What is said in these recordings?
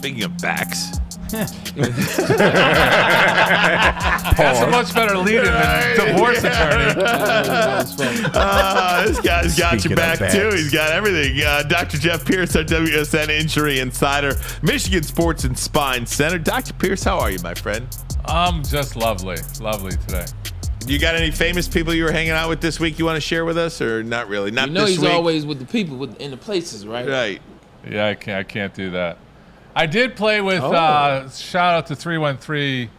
Speaking of backs. That's a much better lead-in than divorce attorney. This guy's got Speaking your back, of backs. too. He's got everything. Dr. Jeff Pierce, our WSN Injury Insider, Michigan Sports and Spine Center. Dr. Pierce, how are you, my friend? I'm just lovely today. You got any famous people you were hanging out with this week you want to share with us, or not really? Not this he's week? always with the people in the places, right? Right. Yeah, I can't do that. I did play with shout out to 313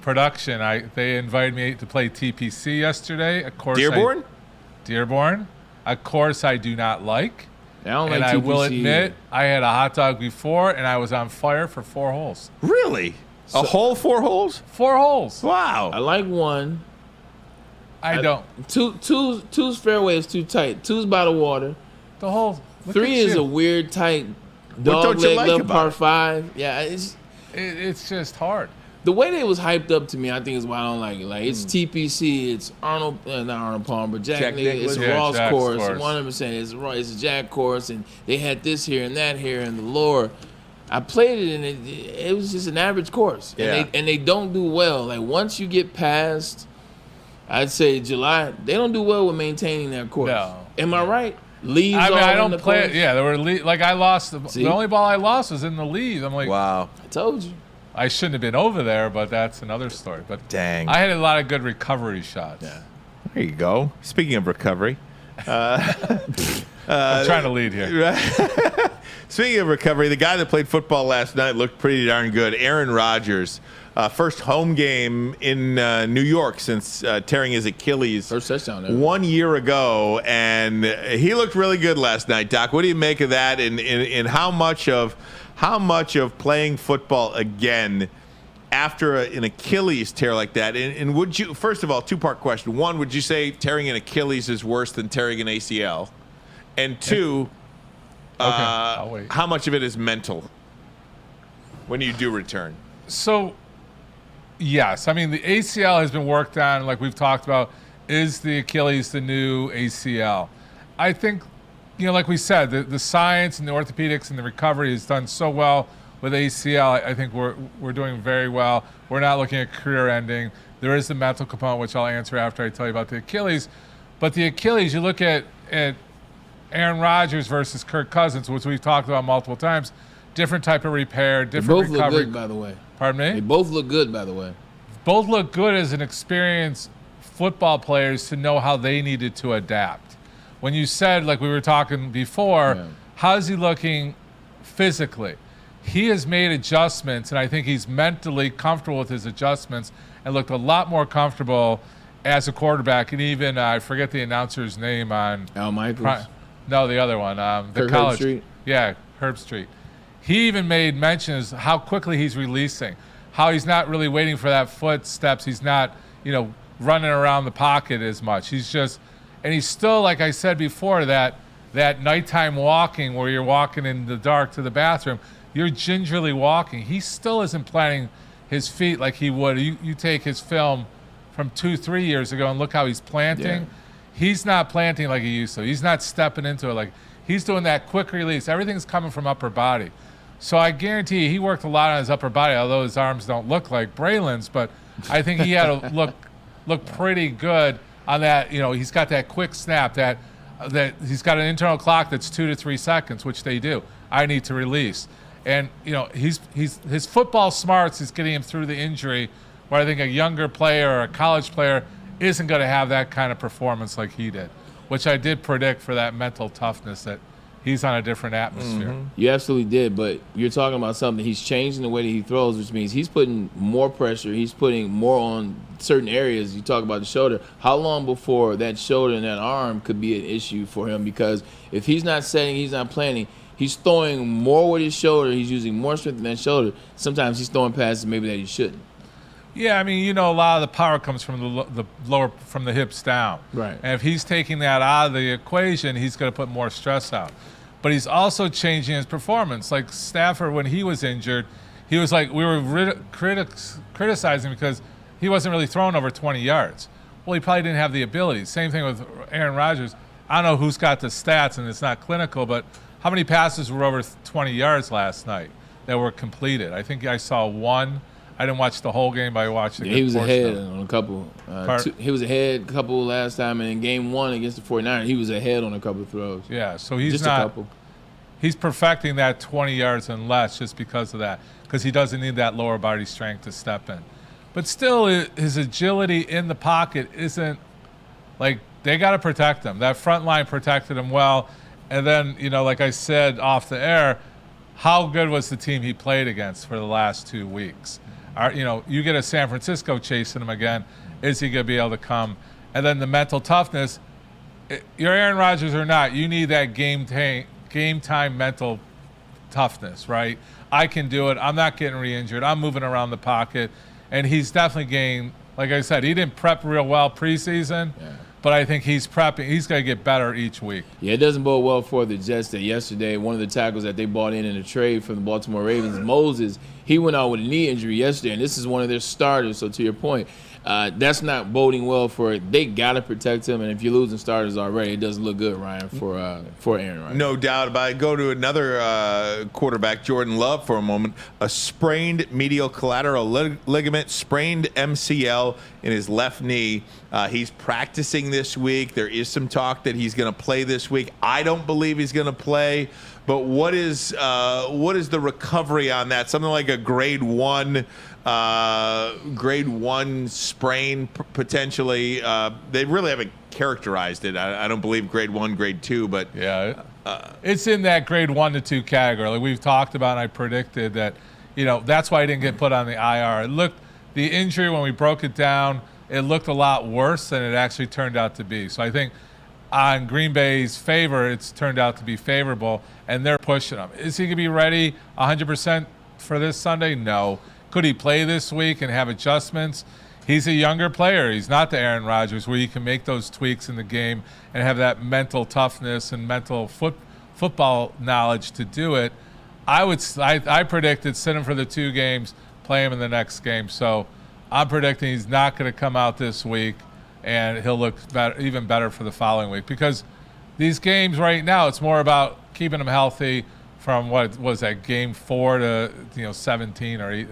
Production. They invited me to play TPC yesterday. Of course, Dearborn. Of course, I do not like. I don't and like I TPC will admit, either. I had a hot dog before, and I was on fire for 4 holes. Really? A whole 4 holes? 4 holes. Wow. I like one. I don't. Two's fairway is too tight. 2's by the water. The whole 3 is a weird tight dog don't you leg like left about par it? 5. Yeah, it's just hard. the way they was hyped up to me, I think is why I don't like it. Like it's TPC, it's Arnold, not Arnold Palmer, but Jack Nicklaus. It's a Ross Jack's course, course. 100%. It's a Jack course, and they had this here and that here and the lower. I played it, and it was just an average course. Yeah. And they don't do well. Like once you get past, I'd say July, they don't do well with maintaining that course. No. Am I right? Leaves I mean, all I in don't the play course? it. Yeah, there were like I lost. See? The only ball I lost was in the lead. I'm like, Wow. I told you. I shouldn't have been over there, but that's another story. But Dang. I had a lot of good recovery shots. Yeah. There you go. Speaking of recovery. I'm trying to lead here. Speaking of recovery, the guy that played football last night looked pretty darn good. Aaron Rodgers, first home game in New York since tearing his Achilles First touchdown ever. 1 year ago, and he looked really good last night. Doc, what do you make of that? And how much of playing football again after an Achilles tear like that? And would you, first of all, two-part question. One, would you say tearing an Achilles is worse than tearing an ACL? And two, I'll wait. how much of it is mental when you do return? So, yes. I mean, the ACL has been worked on, like we've talked about. Is the Achilles the new ACL? I think, like we said, the science and the orthopedics and the recovery has done so well with ACL. I think we're doing very well. We're not looking at career ending. There is the mental component, which I'll answer after I tell you about the Achilles. But the Achilles, you look at Aaron Rodgers versus Kirk Cousins, which we've talked about multiple times. Different type of repair, They different both look recovery. good, by the way. Pardon me? They both look good, by the way. Both look good as an experienced football players to know how they needed to adapt. When you said, like we were talking before, how's he looking physically? He has made adjustments, and I think he's mentally comfortable with his adjustments and looked a lot more comfortable as a quarterback. And even, I forget the announcer's name on... Al Michaels. No, the other one. The Herb college. Street? Yeah, Herb Street. He even made mentions how quickly he's releasing, how he's not really waiting for that footsteps. He's not, running around the pocket as much. He's just, and he's still, like I said before, that nighttime walking where you're walking in the dark to the bathroom, you're gingerly walking. He still isn't planting his feet like he would. You take his film from 2-3 years ago and look how he's planting. Yeah. He's not planting like he used to. He's not stepping into it like he's doing that quick release. Everything's coming from upper body. So I guarantee you, he worked a lot on his upper body, although his arms don't look like Braylon's, but I think he had to look pretty good on that. He's got that quick snap, that he's got an internal clock that's 2 to 3 seconds, which they do. I need to release. And, his football smarts is getting him through the injury, where I think a younger player or a college player isn't going to have that kind of performance like he did, which I did predict for that mental toughness that he's on a different atmosphere. You absolutely did, but you're talking about something. He's changing the way that he throws, which means he's putting more pressure. He's putting more on certain areas. You talk about the shoulder. How long before that shoulder and that arm could be an issue for him? Because if he's not setting, he's not planning, he's throwing more with his shoulder. He's using more strength in that shoulder. Sometimes he's throwing passes maybe that he shouldn't. Yeah, I mean, a lot of the power comes from the lower, from the hips down. Right. And if he's taking that out of the equation, he's going to put more stress out. But he's also changing his performance. Like Stafford, when he was injured, he was like, we were criticizing because he wasn't really throwing over 20 yards. Well, he probably didn't have the ability. Same thing with Aaron Rodgers. I don't know who's got the stats, and it's not clinical, but how many passes were over 20 yards last night? that were completed. I think I saw one. I didn't watch the whole game, but I watched he was ahead on a couple. He was ahead a couple last time, and in game 1 against the 49ers, he was ahead on a couple of throws. Yeah, so he's just not. A couple. He's perfecting that 20 yards and less just because of that, because he doesn't need that lower body strength to step in. But still, his agility in the pocket isn't like they got to protect him. That front line protected him well. And then, like I said off the air, how good was the team he played against for the last 2 weeks? You get a San Francisco chasing him again. Is he going to be able to come? And then the mental toughness, you're Aaron Rodgers or not, you need that game time mental toughness, right? I can do it. I'm not getting re-injured. I'm moving around the pocket. And he's definitely gained, like I said, he didn't prep real well preseason, but I think he's prepping. He's going to get better each week. Yeah, it doesn't bode well for the Jets that yesterday, one of the tackles that they bought in a trade from the Baltimore Ravens, Moses, he went out with a knee injury yesterday, and this is one of their starters. So to your point, that's not boding well for it. They got to protect him, and if you're losing starters already, it doesn't look good, Ryan, for Aaron Rodgers. No doubt about it. Go to another quarterback, Jordan Love, for a moment. A sprained medial collateral ligament, sprained MCL in his left knee. He's practicing this week. There is some talk that he's going to play this week. I don't believe he's going to play. But what is the recovery on that? Something like a grade one sprain potentially. They really haven't characterized it. I don't believe grade 1, grade 2, but yeah, it's in that grade 1 to 2 category. Like we've talked about, and I predicted that. That's why he didn't get put on the IR. The injury when we broke it down, it looked a lot worse than it actually turned out to be. So I think on Green Bay's favor, it's turned out to be favorable, and they're pushing him. Is he going to be ready 100% for this Sunday? No. Could he play this week and have adjustments? He's a younger player. He's not the Aaron Rodgers where you can make those tweaks in the game and have that mental toughness and mental football knowledge to do it. I predicted sit him for the 2 games, play him in the next game. So I'm predicting he's not going to come out this week, and he'll look better, even better for the following week, because these games right now, it's more about keeping him healthy from what was that game 4 to 17 or 8.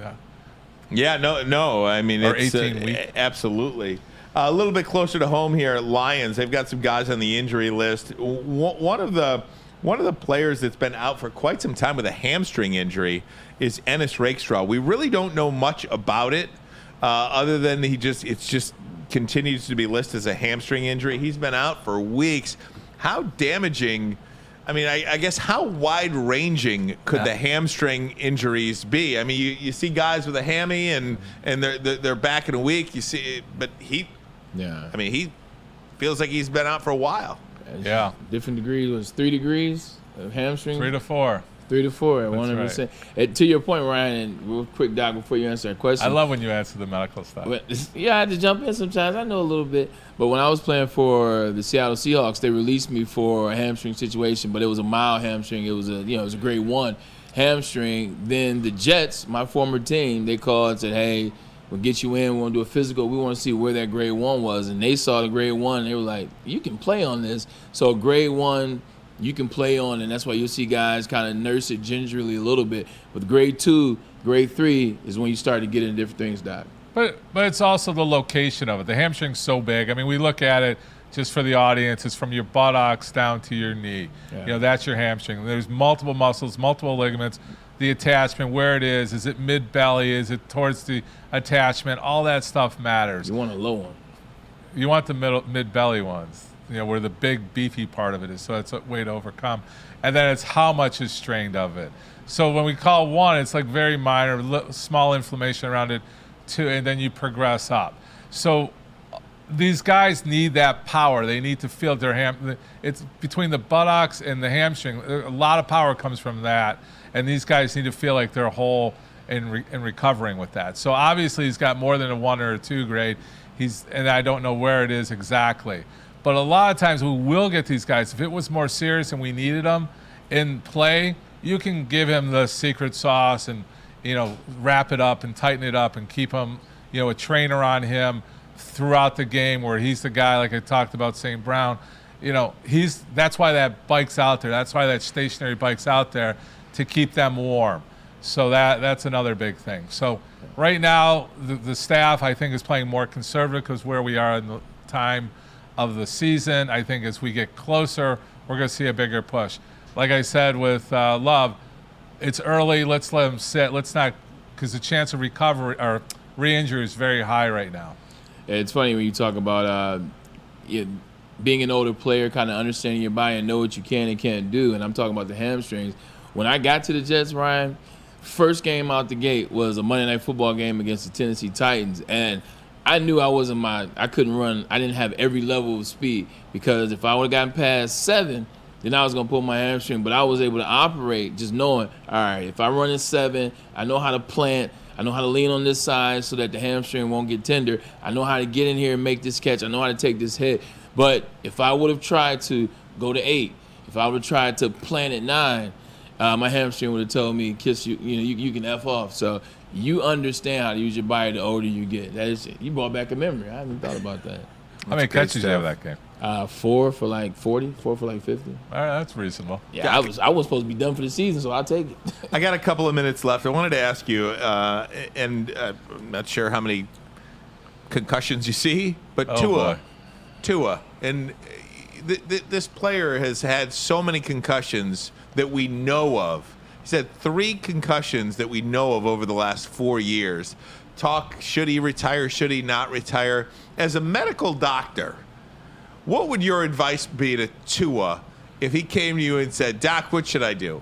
Yeah, no. I mean, or it's 18 weeks. Absolutely. A little bit closer to home here, Lions. They've got some guys on the injury list. One of the players that's been out for quite some time with a hamstring injury is Ennis Rakestraw. We really don't know much about it, other than it's just continues to be listed as a hamstring injury. He's been out for weeks. How damaging? I mean, I guess how wide-ranging could the hamstring injuries be? I mean, you see guys with a hammy and they're back in a week. You see, but he feels like he's been out for a while. Yeah, different degrees. Was 3 degrees of hamstring? 3 to 4. 3 to 4 at 100%. Right. To your point, Ryan, and real quick, Doc, before you answer that question. I love when you answer the medical stuff. Yeah, I had to jump in sometimes. I know a little bit. But when I was playing for the Seattle Seahawks, they released me for a hamstring situation, but it was a mild hamstring. It was a grade 1 hamstring. Then the Jets, my former team, they called and said, hey, we'll get you in. We want to do a physical. We want to see where that grade 1 was. And they saw the grade 1, and they were like, you can play on this. So grade 1, you can play on, and that's why you'll see guys kind of nurse it gingerly a little bit. With grade 2, grade 3 is when you start to get into different things, Doc. But it's also the location of it. The hamstring's so big. I mean, we look at it just for the audience. It's from your buttocks down to your knee. Yeah. That's your hamstring. There's multiple muscles, multiple ligaments. The attachment, where it is it mid-belly? Is it towards the attachment? All that stuff matters. You want a low one. You want the mid-belly ones. Where the big beefy part of it is, so that's a way to overcome. And then it's how much is strained of it. So when we call 1, it's like very minor, small inflammation around it, 2, and then you progress up. So these guys need that power. They need to feel their it's between the buttocks and the hamstring. A lot of power comes from that, and these guys need to feel like they're whole and recovering with that. So obviously he's got more than a 1 or a 2 grade. And I don't know where it is exactly. But a lot of times we will get these guys. If it was more serious and we needed them in play, you can give him the secret sauce and, wrap it up and tighten it up and keep him, a trainer on him throughout the game where he's the guy, like I talked about St. Brown. That's why that bike's out there. That's why that stationary bike's out there, to keep them warm. So that's another big thing. So right now, the staff, I think, is playing more conservative because where we are in the time of the season. I think as we get closer, we're going to see a bigger push. Like I said with Love, it's early. Let's let him sit. Let's not, because the chance of recovery or re-injury is very high right now. It's funny when you talk about being an older player, kind of understanding your body and know what you can and can't do. And I'm talking about the hamstrings. When I got to the Jets, Ryan, first game out the gate was a Monday Night Football game against the Tennessee Titans. And I knew I couldn't run. I didn't have every level of speed because if I would have gotten past 7, then I was going to pull my hamstring. But I was able to operate just knowing, all right, if I run at 7, I know how to plant. I know how to lean on this side so that the hamstring won't get tender. I know how to get in here and make this catch. I know how to take this hit. But if I would have tried to go to 8, if I would have tried to plant at 9, my hamstring would have told me, kiss you, you can F off. So you understand how to use your body the older you get. That is, you brought back a memory. I haven't thought about that. How many catches you have that game? 4 for like 40, 4 for like 50. All right, that's reasonable. Yeah, I was supposed to be done for the season, so I'll take it. I got a couple of minutes left. I wanted to ask you, I'm not sure how many concussions you see, but Tua, and this player has had so many concussions that we know of. He's had 3 concussions that we know of over the last 4 years. Talk, should he retire, should he not retire? As a medical doctor, what would your advice be to Tua if he came to you and said, Doc, what should I do?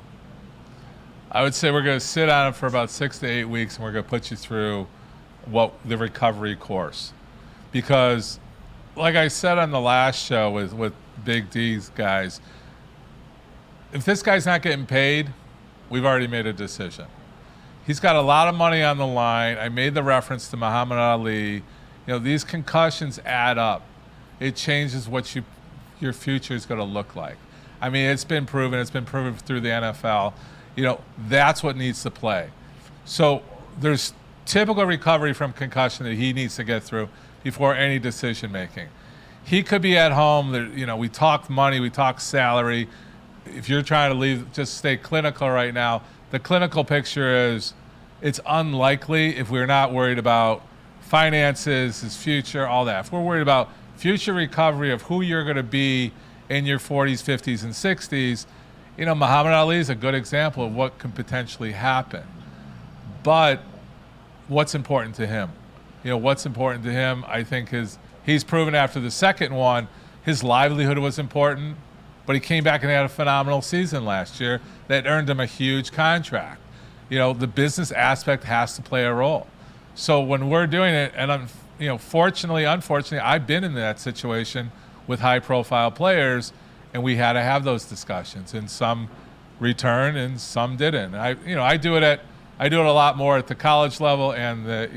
I would say we're going to sit on him for about 6 to 8 weeks, and we're going to put you through the recovery course. Because, like I said on the last show with Big D's guys, if this guy's not getting paid, we've already made a decision. He's got a lot of money on the line. I made the reference to Muhammad Ali. These concussions add up. It changes what your future is going to look like. I mean, it's been proven. It's been proven through the NFL. That's what needs to play. So there's typical recovery from concussion that he needs to get through before any decision making. He could be at home. We talked money. We talked salary. If you're trying to leave, just stay clinical right now. The clinical picture is it's unlikely if we're not worried about finances, his future, all that. If we're worried about future recovery of who you're going to be in your 40s, 50s, and 60s, Muhammad Ali is a good example of what can potentially happen. But what's important to him? What's important to him, I think, is he's proven after the second one, his livelihood was important, but he came back and had a phenomenal season last year that earned him a huge contract. The business aspect has to play a role. So when we're doing it, and fortunately, unfortunately, I've been in that situation with high-profile players, and we had to have those discussions. And some returned, and some didn't. I do it a lot more at the college level and the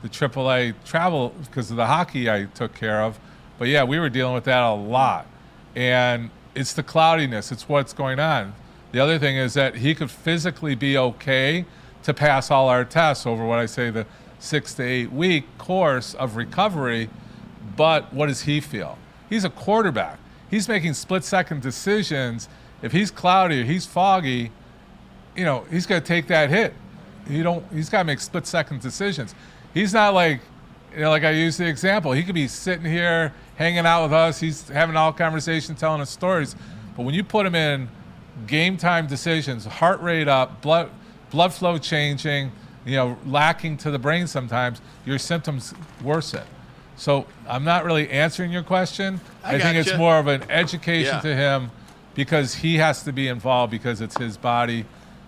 AAA travel because of the hockey I took care of. But yeah, we were dealing with that a lot, and it's the cloudiness. It's what's going on. The other thing is that he could physically be okay to pass all our tests over what I say the 6 to 8 week course of recovery, but what does he feel? He's a quarterback. He's making split-second decisions. If he's cloudy or he's foggy, he's going to take that hit. He's got to make split-second decisions. He's not like I used the example. He could be sitting here hanging out with us. He's having all conversations, telling us stories. But when you put him in game-time decisions, heart rate up, blood flow changing, lacking to the brain sometimes, your symptoms worsen. So I'm not really answering your question. I think it's more of an education to him because he has to be involved because it's his body.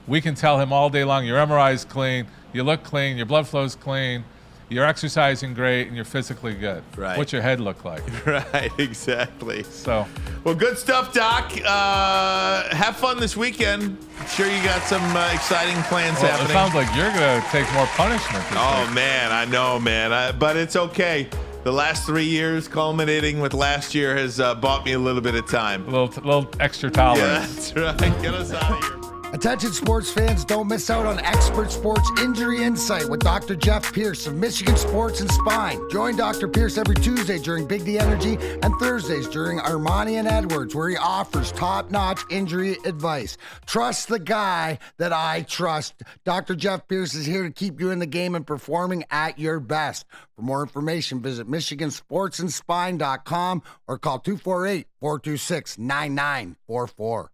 We can tell him all day long, your MRI is clean, you look clean, your blood flow is clean, you're exercising great, and you're physically good. Right. What's your head look like? Right, exactly. So, well, good stuff, Doc. Have fun this weekend. I'm sure you got some exciting plans happening. It sounds like you're going to take more punishment this week. Man, I know, man. But it's okay. The last 3 years, culminating with last year, has bought me a little bit of time. A little extra tolerance. Yeah, that's right. Get us out of here. Attention sports fans, don't miss out on expert sports injury insight with Dr. Jeff Pierce of Michigan Sports and Spine. Join Dr. Pierce every Tuesday during Big D Energy and Thursdays during Ermanni and Edwards, where he offers top-notch injury advice. Trust the guy that I trust. Dr. Jeff Pierce is here to keep you in the game and performing at your best. For more information, visit MichiganSportsandSpine.com or call 248-426-9944.